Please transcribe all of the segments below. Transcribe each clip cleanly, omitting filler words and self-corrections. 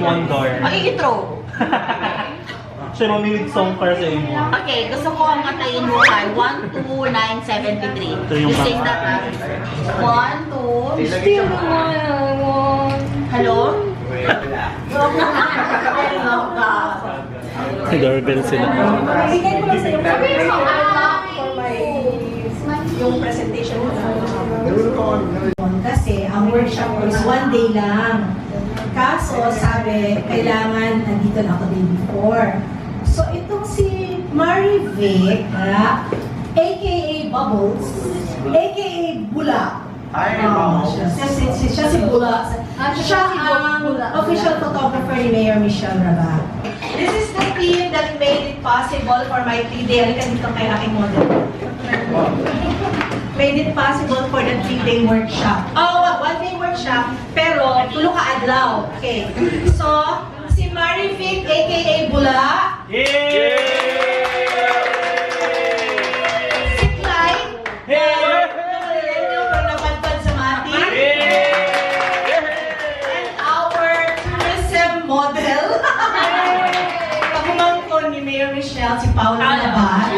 Mondor. Ay, i-throw. Siya mamilig song para sa inyo. Okay, gusto ko ang katayin mo ay 12973. You sing that na. 1, 2. Still one. Hello? Si doorbell sila. Bigay ko lang sa'yo for my yung presentation ko na. Kasi ang workshop ko is 1 day lang. Kaso sabi, kailangan nandito na ako day before. So itong si Marivic, aka Bubbles, aka Bula. Siya si Bula. Siya ang official photographer ni Mayor Michelle Rabat. This is the team that made it possible for my 3-day. Halika dito kay aking model. Made it possible for the 3-day workshop. Oh, 1-day workshop, pero tulo ka adlaw. Okay. So, si Marivic, aka Bula. Yay! Si Clyde. From Napadpad sa Mati. And our tourism model. Pagumangkon ni Mayor Michelle, si Paula Labat.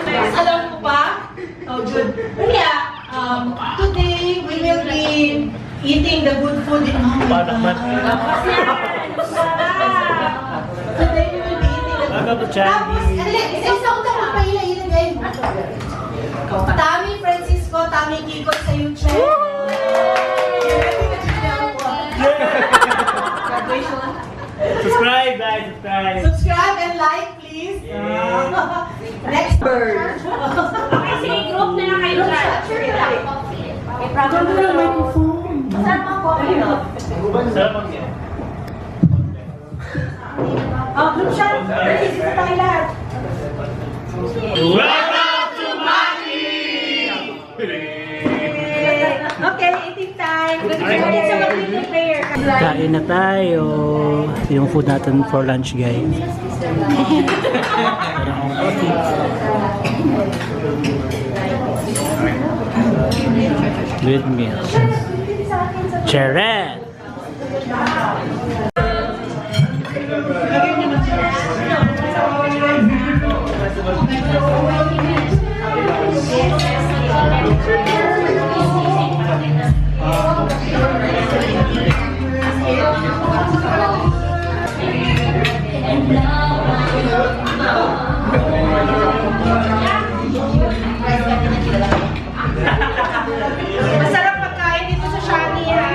Alam mo ba? Oh, Jude. Yeah, today we will be eating the good food in Paano man? Today we will be eating the good food. Tapos, isa-isa ko tayo magpaila-ila ngayon. Tami Francisco, Tami Kiko sa YouTube. Subscribe guys, subscribe. Subscribe and like, please. Next bird. Okay, sige, group na lang kayo dyan. Ganda ng microphone. Saan mo ako? Sarap ang yan. Group shot. Dito tayo lahat. Welcome to Mati! Okay, eating time. Good morning sa mag-eating prayer. Kain na tayo. Yung food natin for lunch guys. Good meal. Charing! Masarap pagkain dito sa Shani, ha?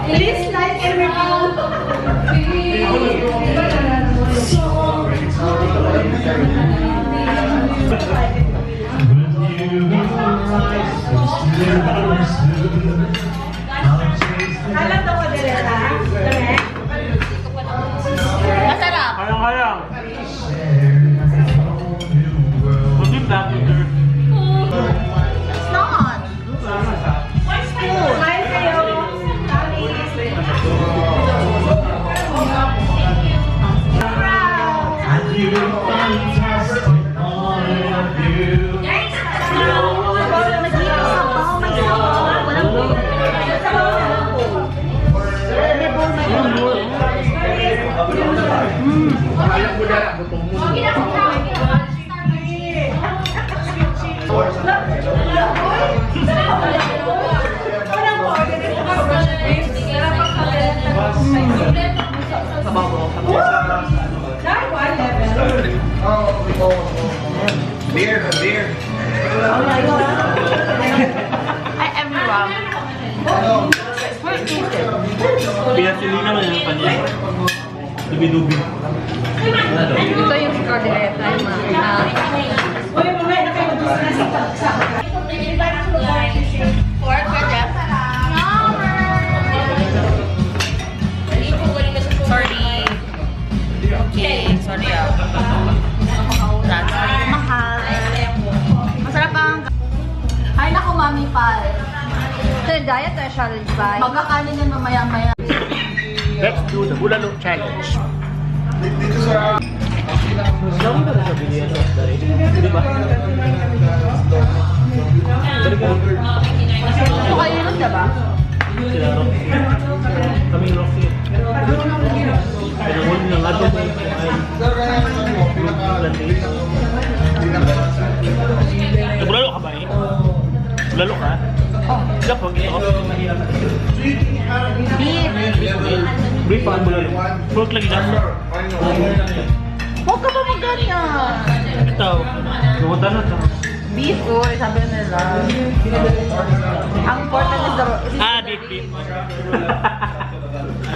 Please like and review. Alam ko direta. Masarap. Kayang-kayang. What's your black liquor? It's not. Smile kayo. Beer. Ay, everyone. Pinasili naman yung kanya. Dubi-dubi. Ito yung coordinate na yung mga... Uy, mamaya na kayo mag-usap. Pork or Jeff? Sorry. Okay, sorry ah. Mahal. Masarap ang... Ay, naku, Mami Pal. Ito yung diet or challenge ba? Magkakanin yan mamaya-maya. Let's do the Bulalo Challenge. Lagi ka na sa bilihan of the day. Di ba? Ito kayo yun, diba? Sila Roxy. Kaming Roxy. Pinangunin ng ato mo ay Bulalo ka ba eh? Bulalo ka? Oo. Sila pag ito. Beef. Beef pa ang bulalo. Pork lagi lang. Huwag ka ba mag-ganyan? Ito. Lumunta na ito. Beef, sabi nila. Ang important is the... Beef, beef.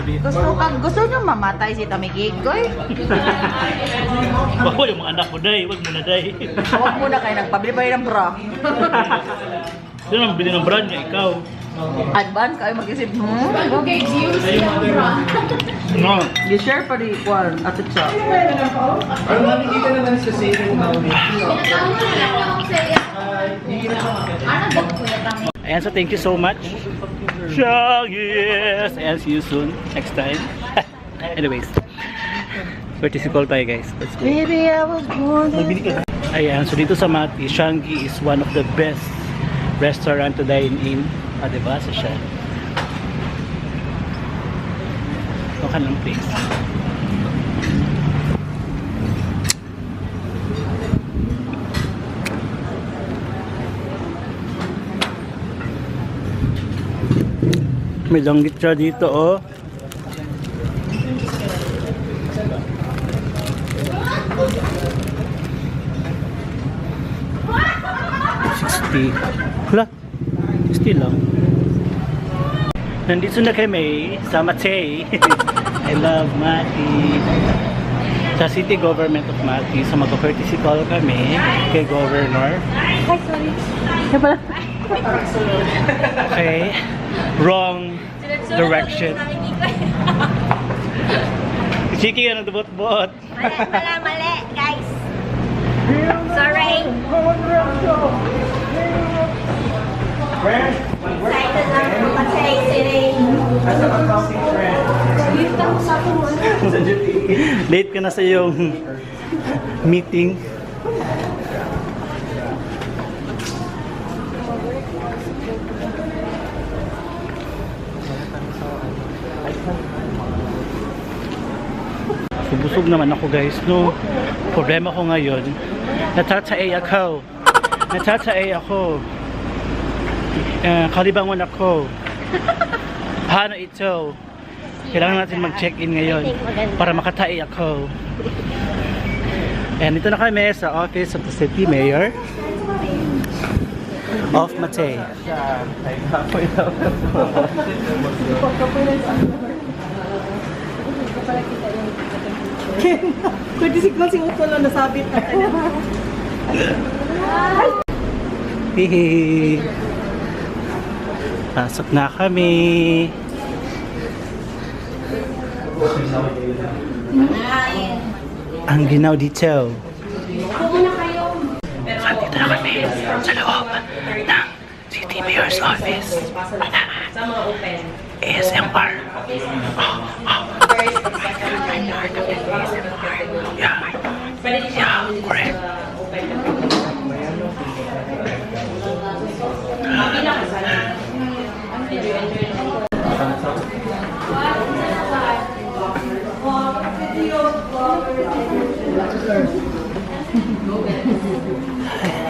Beef. Gusto nyo mamatay si Tamigigoy? Wow, yung mga anak mo, day. Huwag mo na, day. Huwag muna kayo, nagpabili pa yun ng bra. Sino ang bili ng brand niya? Ikaw. Advance kayo mag-isip mo. No. You-share pa rin ikuan at siya. Ano nakikita naman sa saving na ulit? Ayan, so thank you so much. Yes! Ayan, see you soon. Next time. Anyways. Vertical tayo guys. Let's go. Baby, I was born. Ayan, so dito sa Mati, Shangi is one of the best restaurant to dine in. Diba? So siya. Ito ka ng place. May langgit siya dito, oh. Hala, 60 lang. Nandito na kami sa Mati. I love Mati. Sa City Government of Mati. So magka-courtesy call kami kay Governor. Hi, sorry. Okay. Wrong direction. Chiki ka na dubot-bot. Mali, guys. Sorry. Excited lang po kasi today. Late ka na sa iyong meeting. Busog naman ako guys, no? Problema ko ngayon, natatay ako. Kalibangon ako. Paano ito? Kailangan natin mag-check-in ngayon para makatay ako. And ito na kami sa office of the city mayor of Mati. Pwede si Uto lang nasabit na. Hihi. Pasok na kami. Ang ginaw dito. Nandito na kami sa loob ng City Mayor's Office. ASMR. Yeah, correct.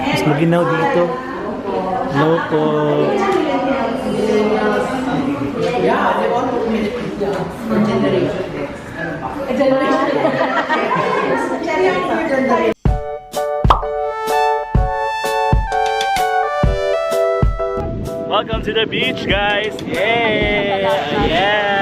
Mas maginaw dito. Hello po. Welcome to the beach, guys. Yeah.